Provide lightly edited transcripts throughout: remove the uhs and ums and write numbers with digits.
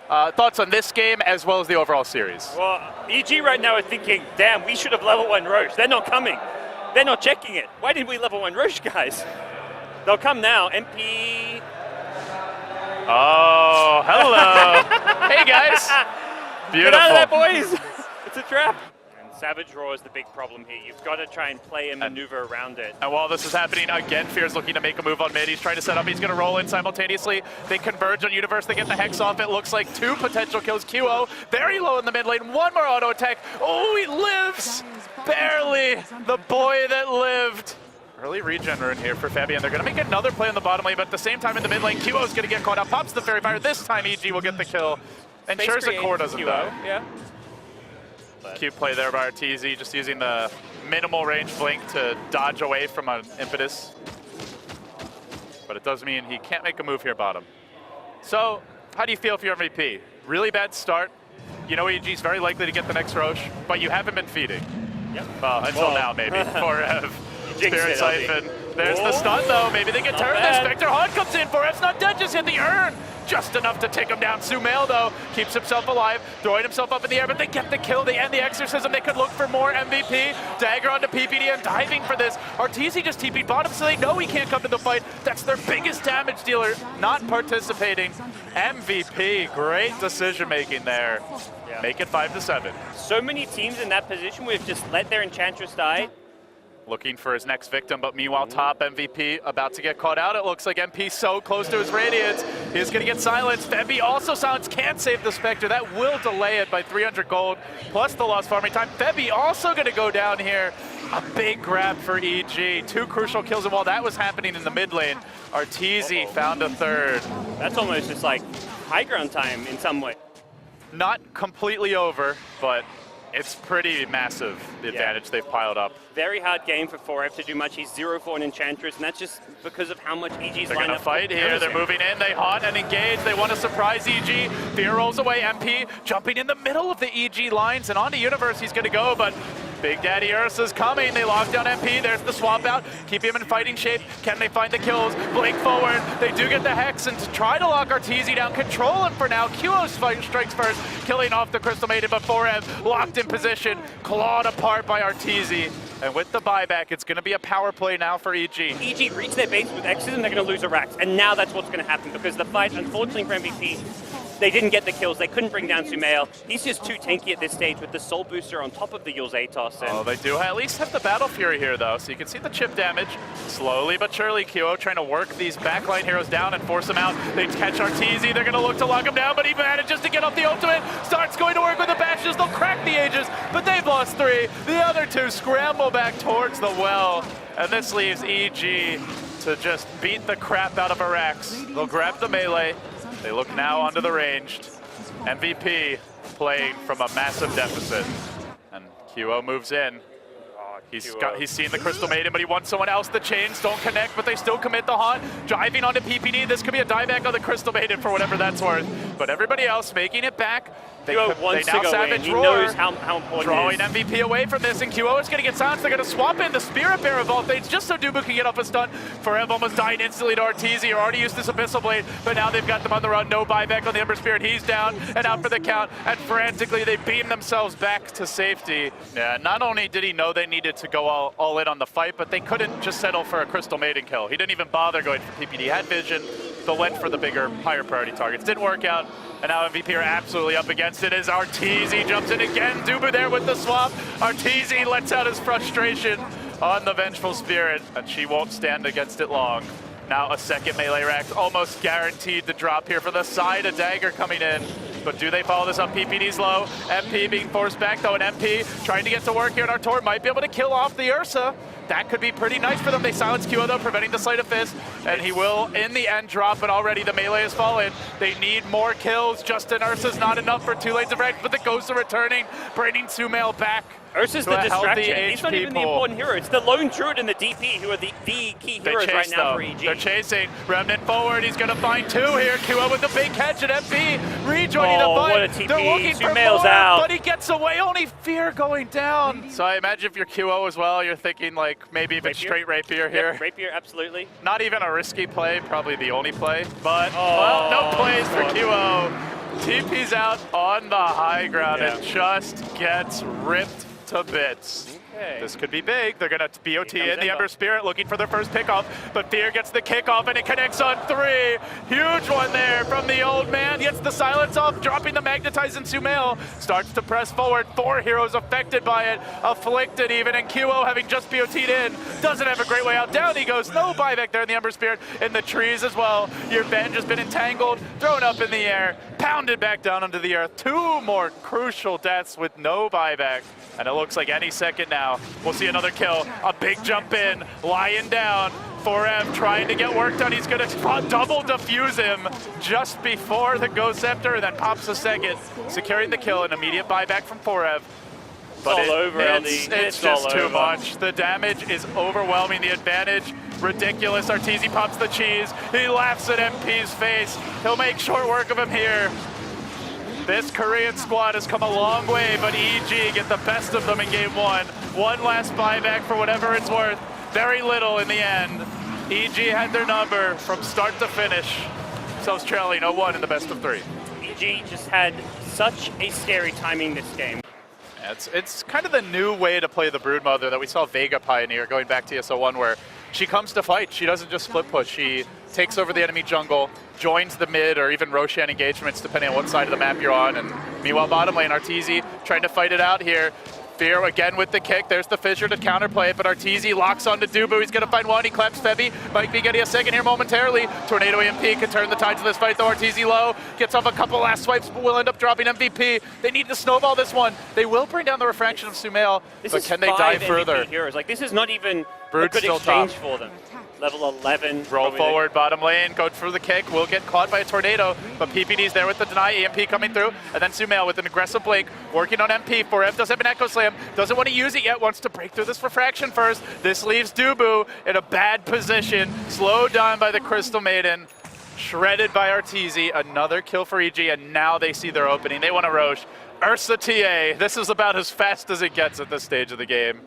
Thoughts on this game as well as the overall series? Well, EG right now are thinking, damn, we should have level 1 Roche. They're not coming. They're not checking it. Why didn't we level 1 Roche, guys? They'll come now. MP. Oh, hello. Hey, guys. Beautiful. Get out of there, boys. It's a trap. And Savage Roar is the big problem here. You've got to try and play and maneuver around it. And while this is happening, again, Fear's looking to make a move on mid. He's trying to set up. He's going to roll in simultaneously. They converge on Universe. They get the Hex off. It looks like 2 potential kills. QO very low in the mid lane. 1 more auto attack. Oh, he lives. Barely. The boy that lived. Early regen rune here for Fabian. They're going to make another play on the bottom lane, but at the same time in the mid lane, QO is going to get caught out. Pops the Fairy Fire. This time EG will get the kill. And ensures the core doesn't die. Yeah. Cute play there by Arteezy, just using the minimal range blink to dodge away from an impetus. But it does mean he can't make a move here bottom. So, how do you feel if you're MVP? Really bad start. You know EG's very likely to get the next Roche, but you haven't been feeding. Yep. Well, until now maybe. For Spirit Siphon. There's the stun though. Maybe they get turned. The Spectre Haunt comes in. 4F's not dead, just hit the urn. Just enough to take him down. Sumail though keeps himself alive, throwing himself up in the air, but they get the kill. They end the exorcism. They could look for more MVP. Dagger onto PPD and diving for this. Arteezy just TP'd bottom, so they know he can't come to the fight. That's their biggest damage dealer, not participating. MVP, great decision making there. Yeah. Make it 5-7. So many teams in that position where have just let their Enchantress die. Looking for his next victim, but meanwhile, top MVP about to get caught out. It looks like MP so close to his Radiance. He's going to get silenced. Fembi also silenced, can't save the Spectre. That will delay it by 300 gold, plus the lost farming time. Fembi also going to go down here. A big grab for EG. 2 crucial kills, and while that was happening in the mid lane, Arteezy found a third. That's almost just like high ground time in some way. Not completely over, but it's pretty massive, the advantage they've piled up. Very hard game for 4F to do much. He's 0-4 in Enchantress, and that's just because of how much EG's They're going to fight here. They're moving in. They haunt and engage. They want to surprise EG. Fear rolls away. MP jumping in the middle of the EG lines, and onto Universe he's going to go, but Big Daddy Ursa's coming. They lock down MP. There's the swap out. Keep him in fighting shape. Can they find the kills? Blink forward. They do get the Hex, and to try to lock Arteezy down, control him for now. QO strikes first, killing off the Crystal Maiden, but 4M locked in position, clawed apart by Arteezy. And with the buyback, it's going to be a power play now for EG. EG reach their base with Exorcism, they're going to lose a Rax. And now that's what's going to happen, because the fight, unfortunately for MVP, they didn't get the kills. They couldn't bring down Sumail. He's just too tanky at this stage with the Soul Booster on top of the Yule's Atos. And they do at least have the Battle Fury here, though, so you can see the chip damage. Slowly but surely, QO trying to work these backline heroes down and force them out. They catch Arteezy. They're going to look to lock him down, but he manages to get off the ultimate. Starts going to work with the bashes. They'll crack the Aegis, but they've lost 3. The other 2 scramble back towards the well, and this leaves EG to just beat the crap out of Arax. They'll grab the melee. They look now onto the ranged. MVP playing from a massive deficit. And QO moves in. He's seen the Crystal Maiden, but he wants someone else. The chains don't connect, but they still commit the haunt. Driving onto PPD. This could be a dieback on the Crystal Maiden for whatever that's worth. But everybody else making it back. They now Savage Roar. He knows how important drawing MVP away from this, and QO is going to get silenced. They're going to swap in the Spirit Bearer Voltage just so Dubu can get off a stun. Forev almost dying instantly to Arteezy, who already used this Abyssal Blade, but now they've got them on the run. No buyback on the Ember Spirit. He's down and out for the count, and frantically they beam themselves back to safety. Yeah, not only did he know they needed to go all in on the fight, but they couldn't just settle for a Crystal Maiden kill. He didn't even bother going for PPD. Had vision. They went for the bigger, higher priority targets. Didn't work out. And now MVP are absolutely up against it as Arteezy jumps in again. Dubu there with the swap. Arteezy lets out his frustration on the Vengeful Spirit, and she won't stand against it long. Now a second melee rack, almost guaranteed to drop here for the side. A dagger coming in. But do they follow this up? PPD's low. MP being forced back though, and MP trying to get to work here, and Artor might be able to kill off the Ursa. That could be pretty nice for them. They silence QO though, preventing the Sleight of Fist, and he will in the end drop, but already the melee has fallen. They need more kills. Justin Ursa's not enough for 2 lanes of Rex, but the Ghosts are returning, bringing Sumail back. Ursa's the distraction. He's not even the important hero. It's the Lone Druid and the DP who are the key heroes right now for EG. They're chasing. Remnant forward. He's going to find 2 here. QO with the big catch, and MP rejoining the fight. What a TP. They're looking for more, but he gets away. Only Fear going down. So I imagine if you're QO as well, you're thinking like maybe if it's straight Rapier here. Yep, Rapier, absolutely. Not even a risky play, probably the only play. But well, no plays for QO. TP's out on the high ground Yeah. and just gets ripped to bits. Okay. This could be big. They're going to BOT Here comes in the Ember. Ember Spirit looking for their first pickoff, but Fear gets the kickoff and it connects on 3. Huge one there from the old man. Gets the silence off, dropping the magnetize, and Sumail starts to press forward. 4 heroes affected by it, afflicted even, and QO having just BOT'd in, doesn't have a great way out. Down he goes. No buyback there in the Ember Spirit, in the trees as well. Your Venge has been entangled, thrown up in the air, pounded back down onto the earth. 2 more crucial deaths with no buyback. And it looks like any second now, we'll see another kill. A big jump in, lying down. 4F trying to get work done. He's going to double defuse him just before the Ghost Scepter, and then pops a second, securing the kill. An immediate buyback from 4F. But all over, LD. it's all just too over. much. The damage is overwhelming. The advantage, ridiculous. Arteezy pops the cheese. He laughs at MP's face. He'll make short work of him here. This Korean squad has come a long way, but EG get the best of them in game 1. One last buyback for whatever it's worth. Very little in the end. EG had their number from start to finish. Themselves trailing 0-1 in the best of 3. EG just had such a scary timing this game. It's kind of the new way to play the Broodmother that we saw Vega pioneer going back to ESO1, where she comes to fight. She doesn't just split push. She takes over the enemy jungle, joins the mid or even Roshan engagements depending on what side of the map you're on. And meanwhile, bottom lane, Arteezy trying to fight it out here. Fear again with the kick. There's the Fissure to counterplay it, but Arteezy locks onto Dubu. He's going to find one. He claps Febby. Might be getting a second here momentarily. Tornado EMP can turn the tides of this fight, though. Arteezy low. Gets off a couple last swipes, but will end up dropping MVP. They need to snowball this one. They will bring down the refraction of Sumail, but can they dive further? Heroes. Like, this is not even Brood's a good still exchange top. for them. Level 11. Roll probably forward, bottom lane, go for the kick, will get caught by a tornado, but PPD's there with the deny, EMP coming through, and then Sumail with an aggressive blink, working on MP. 4F does have an Echo Slam, doesn't want to use it yet, wants to break through this refraction first. This leaves Dubu in a bad position, slowed down by the Crystal Maiden, shredded by Arteezy. Another kill for EG, and now they see their opening. They want to Roche. Ursa TA, this is about as fast as it gets at this stage of the game.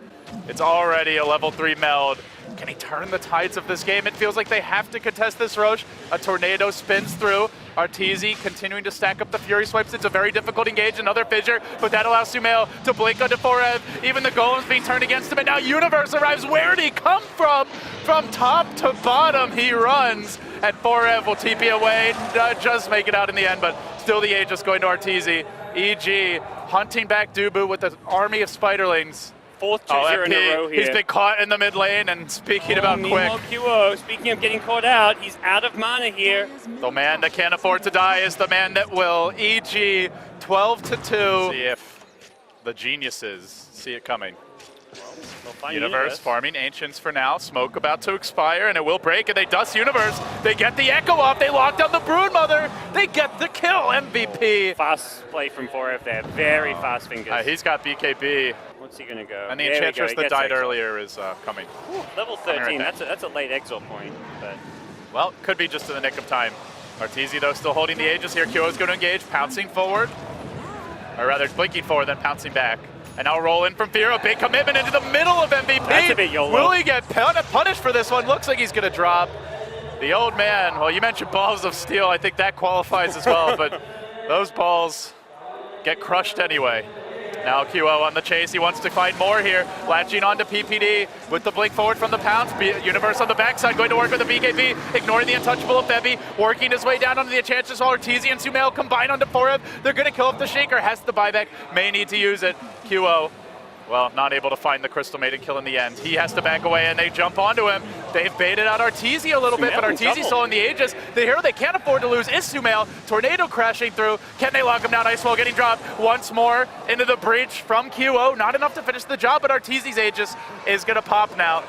It's already a level 3 meld. Can he turn the tides of this game? It feels like they have to contest this Roche. A tornado spins through. Arteezy continuing to stack up the Fury swipes. It's a very difficult engage, another fissure, but that allows Sumail to blink onto 4F. Even the Golem's being turned against him, and now Universe arrives. Where did he come from? From top to bottom, he runs, and 4F will TP away. Just make it out in the end, but still the Aegis going to Arteezy. EG hunting back Dubu with an army of Spiderlings. Fourth 2-0 in a row here. He's been caught in the mid lane, and speaking about quick. Meanwhile, QO, speaking of getting caught out, he's out of mana here. The man that can't afford to die is the man that will. EG 12-2. See if the geniuses see it coming. Universe farming Ancients for now. Smoke about to expire, and it will break, and they dust Universe. They get the Echo off. They lock down the Broodmother. They get the kill. MVP. Fast play from 4F there. Very fast fingers. He's got BKB. What's he going to go? And the There we go, Enchantress he that gets died exile. earlier is coming. Ooh, level right 13. there. That's a late exile point. But Well, could be just in the nick of time. Arteezy, though, still holding the Aegis here. Kyo is going to engage, pouncing forward. Or rather, blinking forward, then pouncing back. And now roll in from Fear, a big commitment into the middle of MVP. That's a bit YOLO. Will he get punished for this one? Looks like he's going to drop. The old man, well, you mentioned balls of steel. I think that qualifies as well, but those balls get crushed anyway. Now QO on the chase, he wants to find more here. Latching onto PPD with the blink forward from the pounce. Universe on the backside going to work with the BKB, ignoring the untouchable of Febby, working his way down onto the Enchantress while Arteezy and Sumail combine onto 4F. They're going to kill off the Shaker, has the buyback, may need to use it. QO, well, not able to find the Crystal Maiden kill in the end. He has to back away, and they jump onto him. They've baited out Arteezy a little bit, but Arteezy's still in the Aegis. The hero they can't afford to lose is Sumail. Tornado crashing through. Can they lock him down? Ice Wall getting dropped once more into the breach from QO. Not enough to finish the job, but Arteezy's Aegis is going to pop now.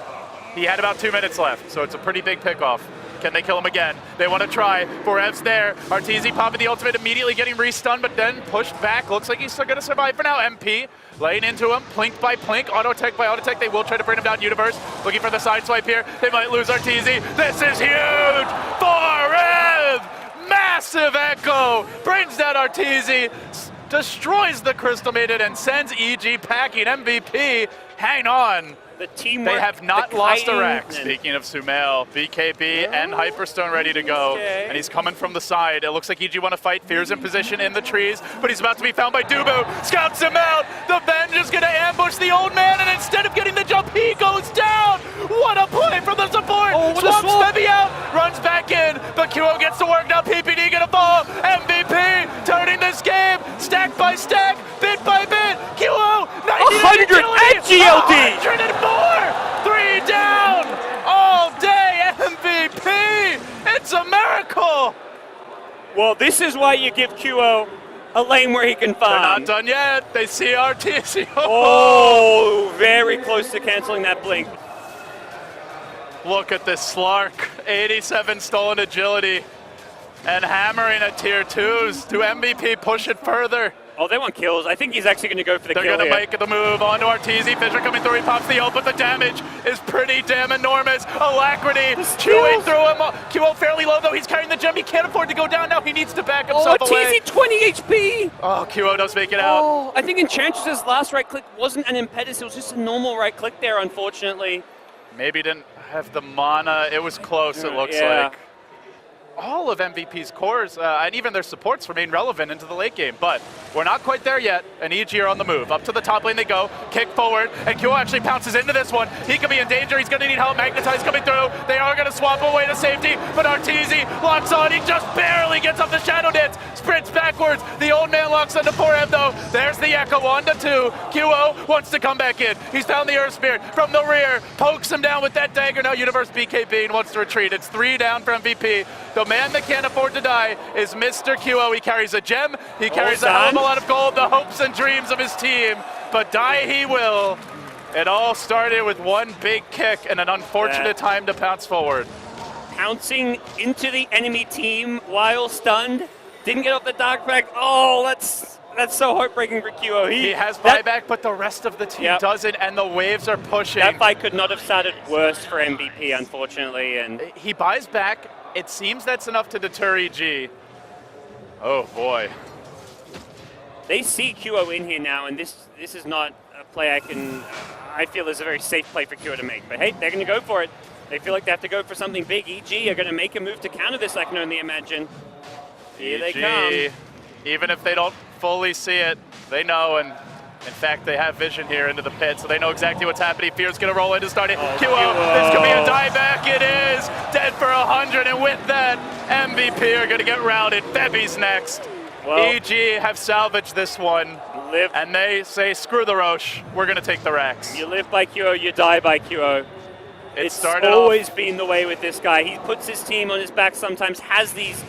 He had about 2 minutes left, so it's a pretty big pickoff. Can they kill him again? They want to try. 4F's there. Arteezy popping the ultimate, immediately getting re-stunned, but then pushed back. Looks like he's still going to survive for now. MP laying into him, plink by plink, auto-tech by auto-tech. They will try to bring him down. Universe looking for the side swipe here. They might lose Arteezy. This is huge! 4F! Massive echo! Brings down Arteezy, destroys the Crystal Maiden, and sends EG packing. MVP, hang on. the teamwork. They have not lost a rack. and- Speaking of Sumail, BKB and Hyperstone ready to go. Okay. And he's coming from the side. It looks like EG want to fight. Fear's in position in the trees, but he's about to be found by Dubu. Scouts him out. The Venge is going to ambush the old man, and instead of getting the jump, he goes down. What a play from the support. Oh, what a Swamps swap. Febby out, runs back in, but QO gets to work now. PPD going to fall. MVP turning this game stack by stack, bit by bit. QO, 100 and GLD. 104! 3 down! All day MVP! It's a miracle! Well, this is why you give QO a lane where he can They're not farm. done yet. They see Arteezy. Oh, very close to canceling that blink. Look at this Slark. 87 stolen agility. And hammering at tier 2s. Do MVP push it further? Oh, they want kills. I think he's actually going to go for the They're kill going to here. make the move onto Arteezy. Fisher coming through. He pops the ult, but the damage is pretty damn enormous. Alacrity chewing through him. QO fairly low, though. He's carrying the gem. He can't afford to go down now. He needs to back Oh, himself away. Arteezy, 20 HP. Oh, QO does make it out. Oh, I think Enchantress's last right click wasn't an impetus. It was just a normal right click there, unfortunately. Maybe didn't have the mana. It was close, it looks Yeah. like. All of MVP's cores and even their supports remain relevant into the late game, but we're not quite there yet, and EG are on the move. Up to the top lane they go, kick forward, and QO actually pounces into this one. He could be in danger, he's gonna need help. Magnetize coming through, they are gonna swap away to safety, but Arteezy locks on, he just barely gets up the Shadow Dance, sprints backwards, the old man locks onto 4M though. There's the Echo, 1-2, QO wants to come back in. He's found the Earth Spirit from the rear, pokes him down with that dagger. Now Universe BKB and wants to retreat. It's 3 down for MVP. The man that can't afford to die is Mr. QO. He carries a gem, he carries a hell of a lot of gold, the hopes and dreams of his team, but die he will. It all started with one big kick and an unfortunate time to pounce forward. Pouncing into the enemy team while stunned. Didn't get off the dark pack. Oh, that's so heartbreaking for QO. He has buyback, but the rest of the team doesn't, and the waves are pushing. That fight could not have started worse for MVP, unfortunately. And he buys back. It seems that's enough to deter EG. Oh boy. they see QO in here now, and this is not a play I feel is a very safe play for QO to make. But hey, they're going to go for it. They feel like they have to go for something big. EG are going to make a move to counter this, I can only imagine. Here they come. Even if they don't fully see it, they know, and in fact, they have vision here into the pit, so they know exactly what's happening. Fear's going to roll in to start it. QO, this could be a dieback. It is. Dead for 100, and with that, MVP are going to get routed. Febby's next. Well, EG have salvaged this one, and they say, screw the Roche. We're going to take the racks. You live by QO, you die by QO. It's always been the way with this guy. He puts his team on his back sometimes, has these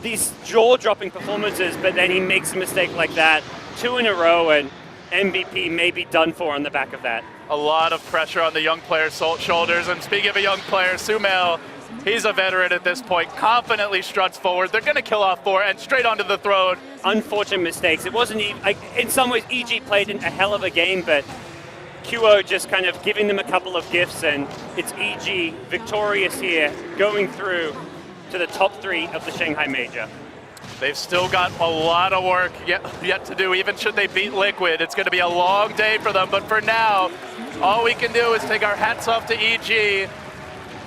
these jaw-dropping performances, but then he makes a mistake like that. 2 in a row, and MVP may be done for on the back of that. A lot of pressure on the young player's shoulders, and speaking of a young player, Sumail, he's a veteran at this point, confidently struts forward. They're going to kill off 4 and straight onto the throne. Unfortunate mistakes. It wasn't even, in some ways, EG played a hell of a game, but QO just kind of giving them a couple of gifts, and it's EG victorious here, going through to the top 3 of the Shanghai Major. They've still got a lot of work yet to do. Even should they beat Liquid, it's going to be a long day for them. But for now, all we can do is take our hats off to EG,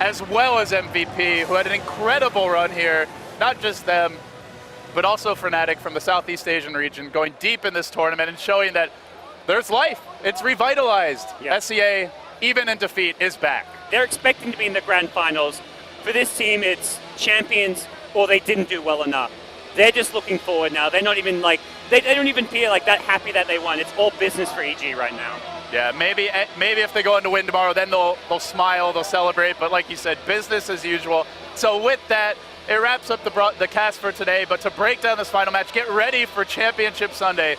as well as MVP, who had an incredible run here. Not just them, but also Fnatic from the Southeast Asian region, going deep in this tournament and showing that there's life. It's revitalized. Yep. SEA, even in defeat, is back. They're expecting to be in the grand finals. For this team, it's champions or they didn't do well enough. They're just looking forward now. They're not even like, they don't even feel like that happy that they won. It's all business for EG right now. Yeah, maybe if they go on to win tomorrow, then they'll smile, they'll celebrate. But like you said, business as usual. So with that, it wraps up the cast for today. But to break down this final match, get ready for Championship Sunday.